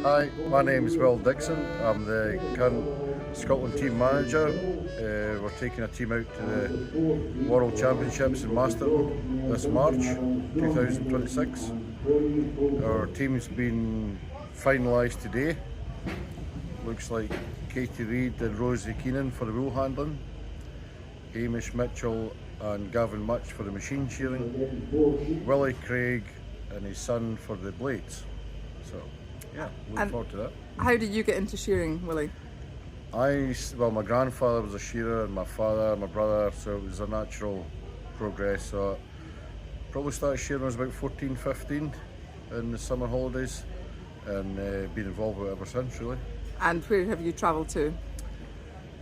Hi, my name is Will Dixon. I'm the current Scotland team manager. We're taking a team out to the World Championships in Masterton this March 2026. Our team's been finalised today. Looks like Katie Reid and Rosie Keenan for the wool handling, Hamish Mitchell and Gavin Mutch for the machine shearing, Willie Craig and his son for the blades. So yeah, look forward to that. How did you get into shearing, Willie? Well, my grandfather was a shearer and my father, my brother, so it was a natural progress. So I probably started shearing when I was about 14, 15 in the summer holidays, and been involved with it ever since, really. And where have you travelled to?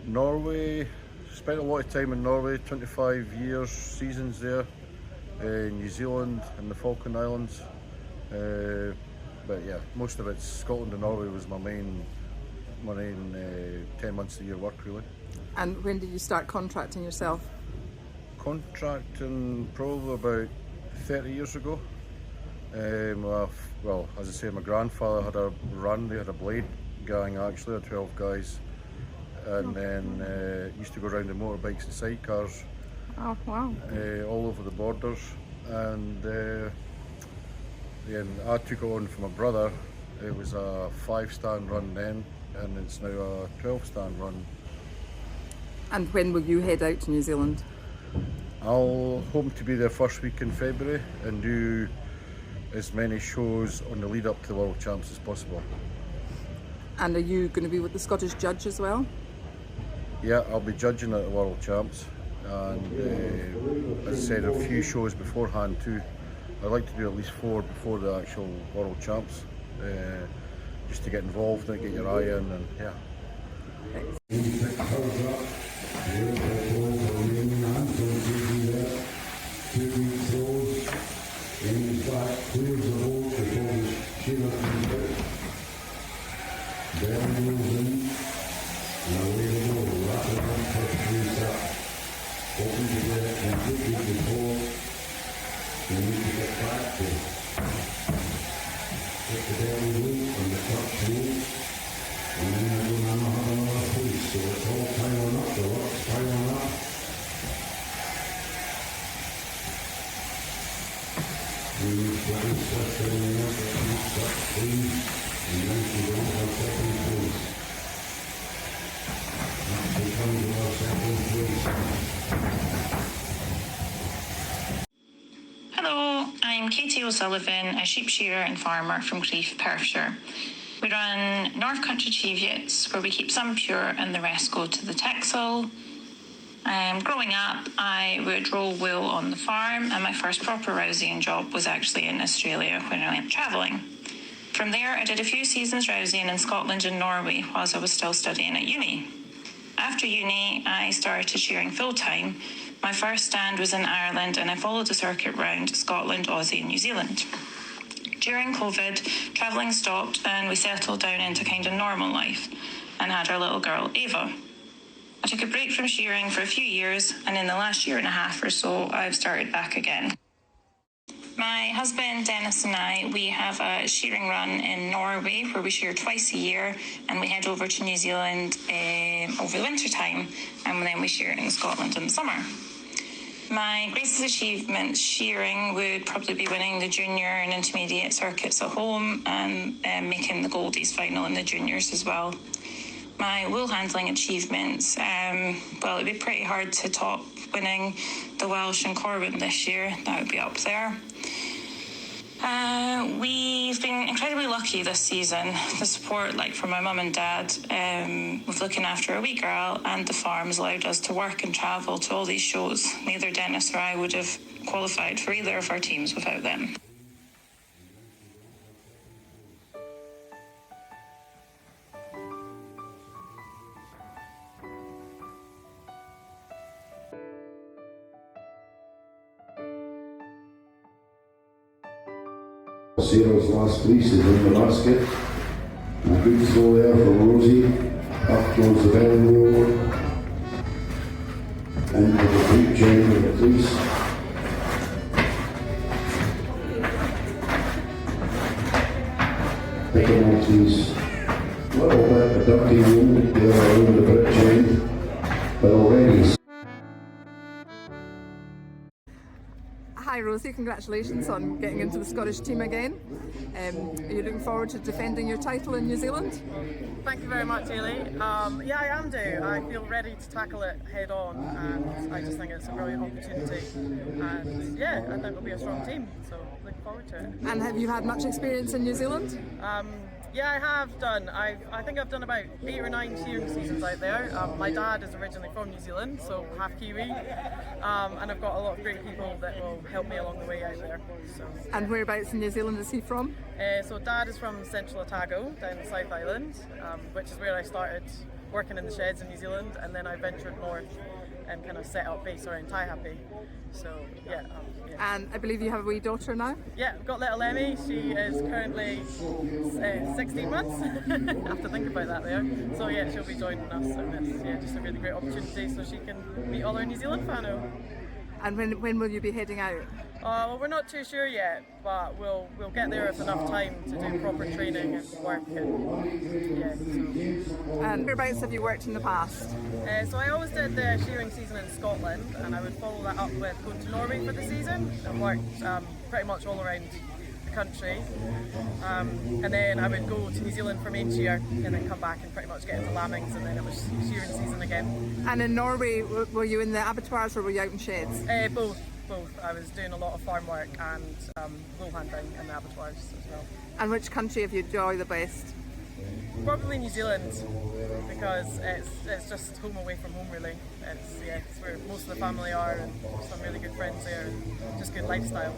Norway, spent a lot of time in Norway, 25 years, seasons there, New Zealand and the Falkland Islands. But yeah, most of it's Scotland and Norway was my main 10 months a year work, really. And when did you start contracting yourself? Contracting probably about 30 years ago. Well, as I say, my grandfather had a run, they had a blade gang actually, had 12 guys, and then used to go around in motorbikes and sidecars. Oh wow. All over the borders, and then I took it on from my brother. It was a 5-stand run then, and it's now a 12-stand run. And when will you head out to New Zealand? I'll hope to be there first week in February and do as many shows on the lead up to the World Champs as possible. And are you going to be with the Scottish judge as well? Yeah, I'll be judging at the World Champs, and as I said, a few shows beforehand too. I'd like to do at least 4 before the actual World Champs, just to get involved and get your eye in, and yeah. Hello, I'm Katie O'Sullivan, a sheep shearer and farmer from Fife, Perthshire. We run North Country Cheviots, where we keep some pure and the rest go to the Texel. Growing up, I would roll wool on the farm, and my first proper rousing job was actually in Australia when I went travelling. From there, I did a few seasons rousing in Scotland and Norway whilst I was still studying at uni. After uni, I started shearing full-time. My first stand was in Ireland, and I followed the circuit round Scotland, Aussie and New Zealand. During COVID, travelling stopped and we settled down into kind of normal life and had our little girl, Ava. I took a break from shearing for a few years, and in the last year and a half or so, I've started back again. My husband Dennis and I, we have a shearing run in Norway where we shear twice a year, and we head over to New Zealand over the winter time, and then we shear in Scotland in the summer. My greatest achievement shearing would probably be winning the junior and intermediate circuits at home and making the Goldies final in the juniors as well. My wool handling achievements, well, it'd be pretty hard to top winning the Welsh and Corwin this year. That would be up there. We've been incredibly lucky this season. The support, from my mum and dad, with looking after a wee girl, and the farm has allowed us to work and travel to all these shows. Neither Dennis or I would have qualified for either of our teams without them. Sarah's last piece is in the basket. A good throw there for Rosie. Up goes the belly roll. Into the deep chain of the fleece. picking off these little bit of dirty wool the other end of the bridge end, but already. Hi Rosie, congratulations on getting into the Scottish team again. Are you looking forward to defending your title in New Zealand? Thank you very much, Ailey. Yeah, I am too. I feel ready to tackle it head on, and I just think it's a brilliant opportunity. And yeah, I think it'll be a strong team, so looking forward to it. And have you had much experience in New Zealand? Yeah, I have done. I think I've done about 8 or 9 shearing seasons out there. My dad is originally from New Zealand, so half Kiwi, and I've got a lot of great people that will help me along the way out there. So. And whereabouts in New Zealand is he from? So Dad is from Central Otago, down the South Island, which is where I started working in the sheds in New Zealand, and then I ventured north and kind of set up base around Taihape. So yeah. And I believe you have a wee daughter now? Yeah, I've got little Emmy. She is currently 16 months. I have to think about that there. So yeah, she'll be joining us, and it's just a really great opportunity so she can meet all our New Zealand whānau. And when will you be heading out? Well, we're not too sure yet, but we'll get there with enough time to do proper training and work. And yeah. So. And whereabouts have you worked in the past? So I always did the shearing season in Scotland, and I would follow that up with going to Norway for the season. I worked pretty much all around the country, and then I would go to New Zealand for main shear, and then come back and pretty much get into lambings, and then it was shearing season again. And in Norway, were you in the abattoirs or were you out in sheds? Both. I was doing a lot of farm work and wool handling in the abattoirs as well. And which country have you enjoyed the best? Probably New Zealand, because it's just home away from home really. It's where most of the family are, and some really good friends there, and just good lifestyle.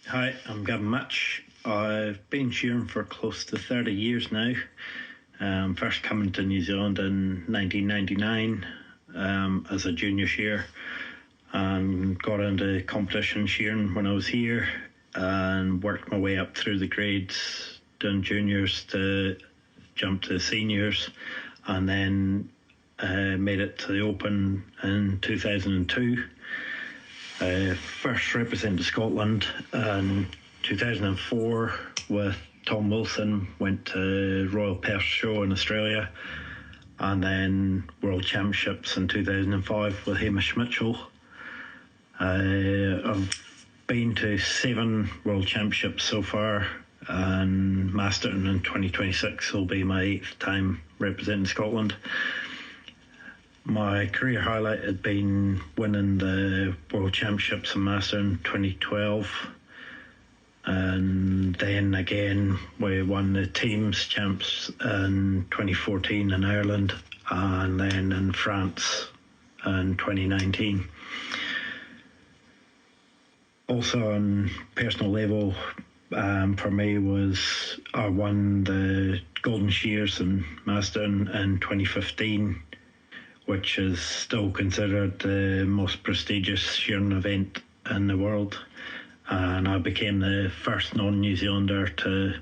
Hi, I'm Gavin Mutch. I've been shearing for close to 30 years now. First coming to New Zealand in 1999 as a junior shearer, and got into competition shearing when I was here, and worked my way up through the grades, doing juniors to jump to seniors, and then made it to the Open in 2002. First represented Scotland in 2004 with Tom Wilson, went to Royal Highland Show in Australia, and then World Championships in 2005 with Hamish Mitchell. I've been to 7 World Championships so far, and Mastering in 2026 will be my 8th time representing Scotland. My career highlight had been winning the World Championships in Mastering 2012, and then again we won the teams champs in 2014 in Ireland, and then in France in 2019. Also on personal level, for me was I won the Golden Shears in Mastering in 2015, which is still considered the most prestigious shearing event in the world. And I became the first non-New Zealander to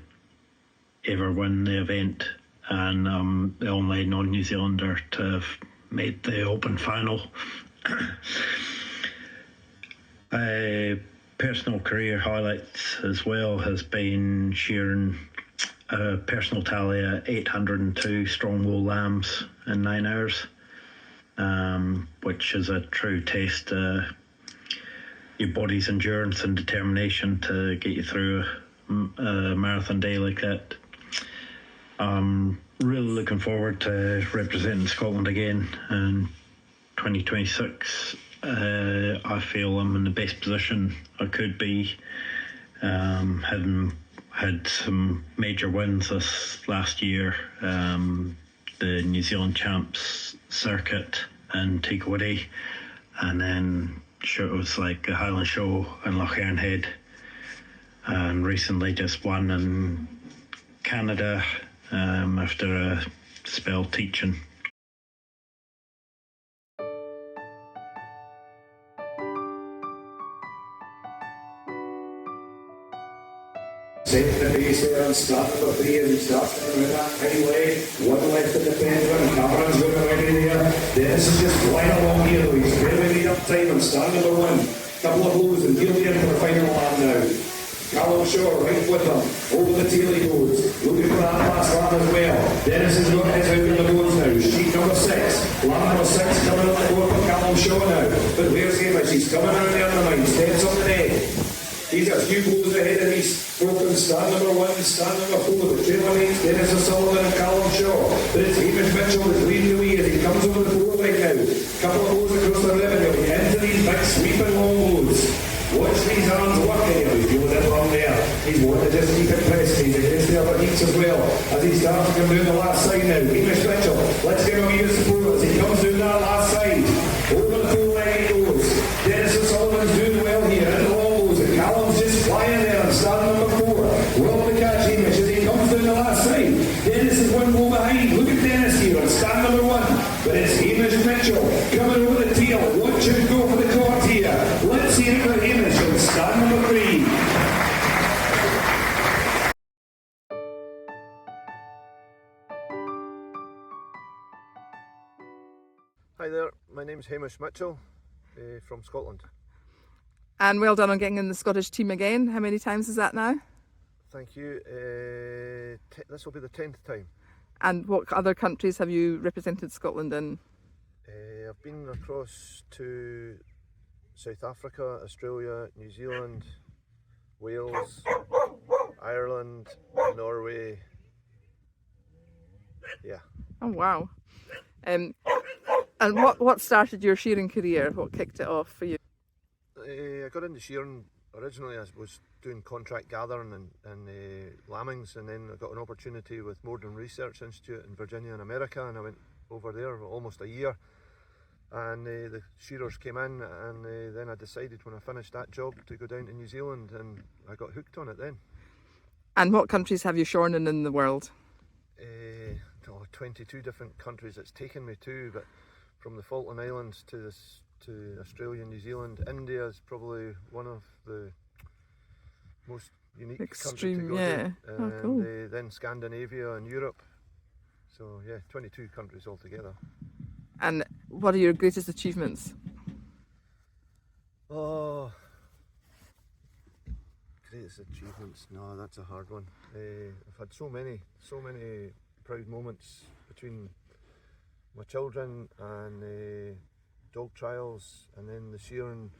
ever win the event, and I'm the only non-New Zealander to have made the Open final. Personal career highlights as well has been shearing a personal tally of 802 strong wool lambs in 9 hours. Which is a true test of your body's endurance and determination to get you through a marathon day like that. I'm really looking forward to representing Scotland again in 2026. I feel I'm in the best position I could be, having had some major wins this last year. The New Zealand Champs circuit in Tikawiti, and then shows like the Highland Show and Head, and recently just won in Canada after a spell teaching. Setting the pace there and start number 3 as he starts to come in that anyway. One left in the pendulum, Cameron's going already there. Dennis is just flying along here though, he's barely made up time on stand number 1. Couple of blows and he'll be in for the final lap now. Calum Shaw right with him, over the tail he goes, looking for that last lap as well. Dennis has got his out in the boards now, sheet number 6. Lap number 6 coming on the board for Calum Shaw now. But where's Hamish? He's coming around there in the line, steps on the neck. He's a few goals ahead of these broken stand number 1 and stand number 4. The trailer mates, Dennis O'Sullivan and Calum Shaw. But it's Hamish Mitchell that's leading the way as he comes over the board right now. Couple of goals across the ribbon, he'll be into these big sweeping long goals. Watch these arms working, he's feeling it wrong there. He's wanting to just keep it pressed, he's against the other heats as well. As he starts to come down the last side now, Hamish Mitchell, let's give him a wee bit of support as he comes down that last side. Over the full leg he goes. Dennis O'Sullivan's doing well here, in the long goals, and Callum's just flying there on stand number 4. Well to catch Hamish as he comes down the last side. Dennis is 1 goal behind. Look at Dennis here on stand number 1. But it's Hamish Mitchell coming over the tail. Watch him go for the court here. Let's see it for Hamish on stand number 3. Hi there, my name's Hamish Mitchell from Scotland. And well done on getting in the Scottish team again. How many times is that now? Thank you. This will be the 10th time. And what other countries have you represented Scotland in? I've been across to South Africa, Australia, New Zealand, Wales, Ireland, Norway. Yeah. Oh wow. And what started your shearing career? What kicked it off for you? I got into shearing originally. I was doing contract gathering and lambings, and then I got an opportunity with Morden Research Institute in Virginia in America, and I went over there for almost a year. And the shearers came in, and then I decided when I finished that job to go down to New Zealand, and I got hooked on it then. And what countries have you shorn in the world? 22 different countries it's taken me to, but from the Falkland Islands to Australia, New Zealand, India is probably one of the most unique countries to go to. And cool. Then Scandinavia and Europe. So yeah, 22 countries altogether. And what are your greatest achievements? Oh, greatest achievements? No, that's a hard one. I've had so many proud moments between my children and dog trials, and then the shearing.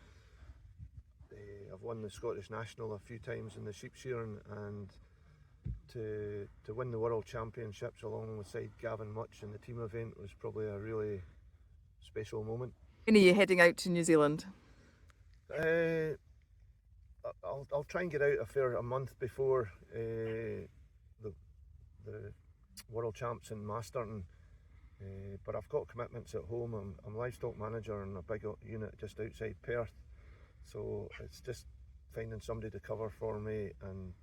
I've won the Scottish National a few times in the sheep shearing, and to win the World Championships alongside Gavin Mutch in the team event was probably a really special moment. When are you heading out to New Zealand? I'll try and get out a month before the World Champs in Masterton. But I've got commitments at home. I'm livestock manager in a big unit just outside Perth, so it's just finding somebody to cover for me and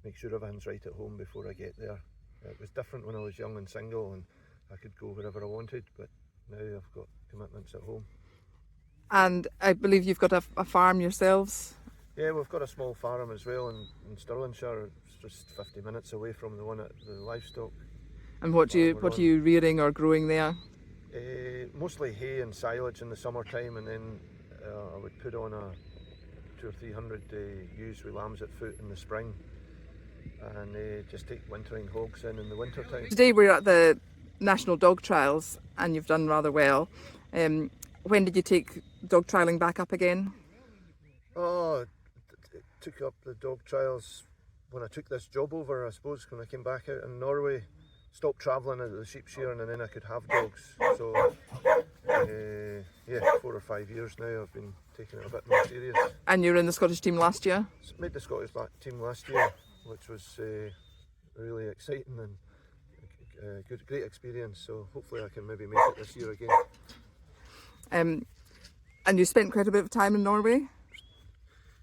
make sure everything's right at home before I get there. It was different when I was young and single and I could go wherever I wanted, but now I've got commitments at home. And I believe you've got a farm yourselves? Yeah, we've got a small farm as well in Stirlingshire. It's just 50 minutes away from the one at the livestock. And what are you rearing or growing there? Mostly hay and silage in the summertime, and then I would put on a 200 or 300 ewes with lambs at foot in the spring, and just take wintering hogs in the winter time. Today we're at the National Dog Trials, and you've done rather well. When did you take dog trialling back up again? Oh, took up the dog trials when I took this job over, I suppose, when I came back out in Norway. Stopped travelling at the sheep shearing, and then I could have dogs. So yeah, 4 or 5 years now I've been taking it a bit more serious. And you were in the Scottish team last year? Made the Scottish team last year, which was really exciting and great experience, so hopefully I can maybe make it this year again. And you spent quite a bit of time in Norway?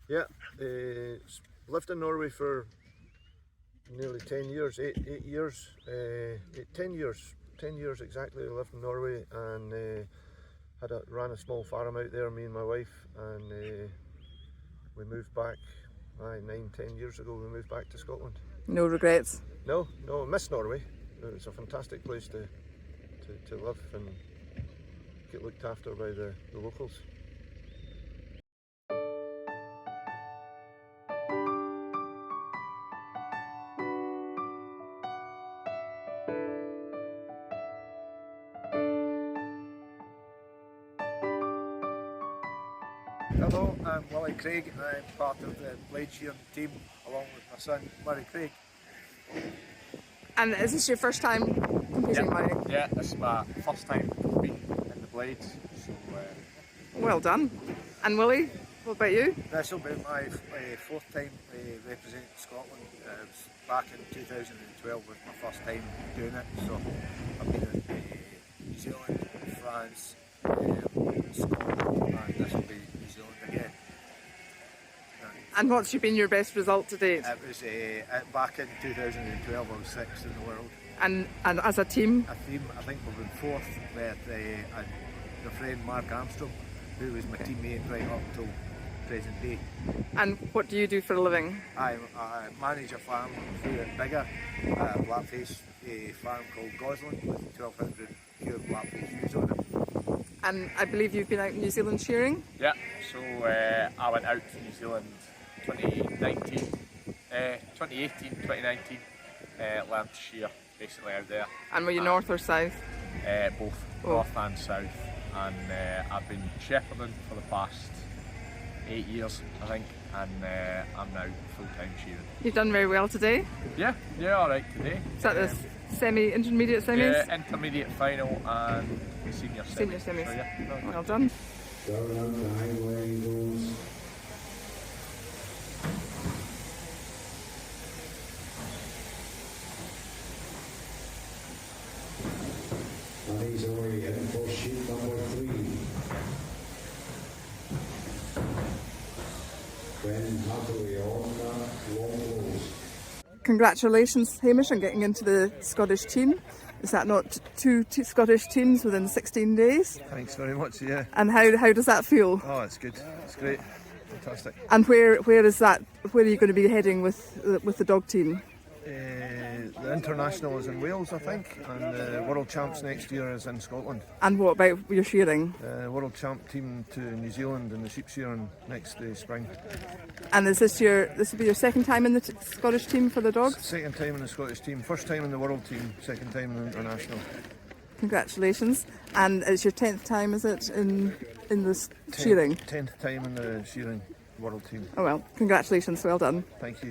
Yeah, lived in Norway for nearly 10 years, 8 years, 10 years exactly. I lived in Norway and ran a small farm out there, me and my wife, and we moved back 9-10 years ago. We moved back to Scotland. No regrets? No, I miss Norway. It's a fantastic place to live and get looked after by the locals. Hello, I'm Willie Craig and I'm part of the blade shearing team along with my son Murray Craig. And is this your first time competing, Murray? Yeah, this is my first time competing in the blades. So, well done. And Willie, what about you? This will be my fourth time representing Scotland. It was back in 2012 was my first time doing it. So I've been in New Zealand, France, Scotland, and this will be New Zealand again. And what's been your best result to date? It was back in 2012. I was 6th in the world. And as a team? I think we've been 4th with my friend Mark Armstrong, who was my teammate right up till present day. And what do you do for a living? I manage a farm here at Bigger, a blackface farm called Gosling with 1,200 pure blackface ewes on it. And I believe you've been out in New Zealand shearing? yeah, so I went out to New Zealand 2018, 2019, learned to shear basically out there. And were you north or south? Both, north and south, and I've been shepherding for the past 8 years I think, and I'm now full-time shearing. You've done very well today? Yeah, alright today. Is that the intermediate semis? Yeah, intermediate final and senior semis. Senior semis. So, yeah, well done. And he's already heading for sheet number 3. Ben Hathaway on long blows. Congratulations, Hamish, on getting into the Scottish team. Is that not two Scottish teams within 16 days? Thanks very much, yeah. And how does that feel? Oh, it's good. It's great. Fantastic. And where is that? Where are you going to be heading with the dog team? The international is in Wales, I think, and the world champs next year is in Scotland. And what about your shearing? World champ team to New Zealand in the sheep shearing next spring. And is this will be your second time in the Scottish team for the dogs? Second time in the Scottish team, first time in the world team, second time in the international. Congratulations. And it's your 10th time, is it, in the shearing? 10th time in the shearing world team. Oh well, congratulations, well done. Thank you.